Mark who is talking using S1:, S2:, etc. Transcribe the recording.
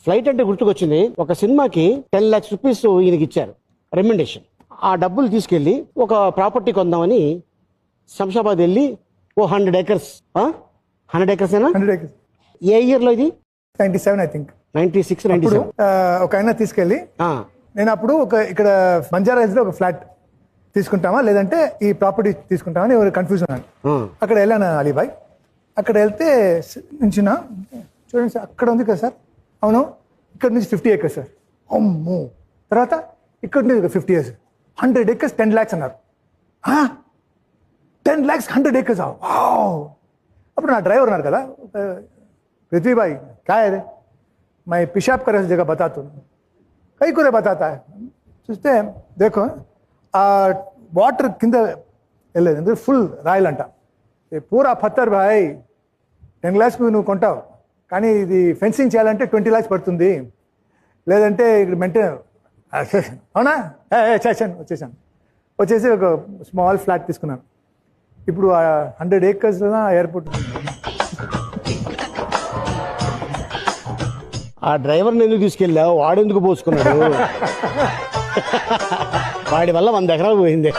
S1: Flight అంటే గుర్తుకొచ్చింది. ఒక సినిమాకి 10 lakhs రూపీస్ ఈయనకి ఇచ్చారు రెమ్యునరేషన్. ఆ డబ్బులు తీసుకెళ్లి ఒక ప్రాపర్టీ కొందామని శంషాబాద్ వెళ్ళి 100 acres 100 acres ఏనా?
S2: 100 acres.
S1: ఏ ఇయర్ లో ఇది?
S2: 97 ఐ థింక్.
S1: 96,
S2: అప్పుడు
S1: 97.
S2: ఒక ఆయన తీసుకెళ్ళి నేను అప్పుడు ఇక్కడ బంజారా హిల్స్ లో ఒక ఫ్లాట్ తీసుకుంటామా లేదంటే ఈ ప్రాపర్టీ తీసుకుంటామని ఎవరు కన్ఫ్యూజన్ అని అక్కడ వెళ్ళాను అలీబాయ్. అక్కడ వెళ్తే నుంచిన చూడండి సార్ అక్కడ ఉంది కదా సార్. అవును, ఇక్కడ నుంచి 50 acres సార్. అమ్మో. తర్వాత ఇక్కడ నుంచి 50 years 100 acres 10 lakhs అన్నారు. 10 lakhs 100 acres. అప్పుడు నా డ్రైవర్ ఉన్నారు కదా, पृथ्वी भाई क्या है रे, मैं पेशाब करे जगह बताता हूँ. कई को बताता है. చూస్తే देखो ఆ వాటర్ కింద వెళ్ళలేదు, ఫుల్ రాయల్ అంట. పూరా పత్తర్ భాయ్ 10 lakhs నువ్వు కొంటావు, కానీ ఇది ఫెన్సింగ్ చేయాలంటే 20 lakhs పడుతుంది, లేదంటే ఇక్కడ మెయింటైన్. అవునా వచ్చేసి ఒక స్మాల్ ఫ్లాట్ తీసుకున్నాను. ఇప్పుడు 100 acres ఎయిర్పోర్ట్.
S1: ఆ డ్రైవర్ని ఎందుకు తీసుకెళ్ళావు? వాడెందుకు పోసుకున్నాడు? వాడి వల్ల 100 ఎకరాలు పోయింది.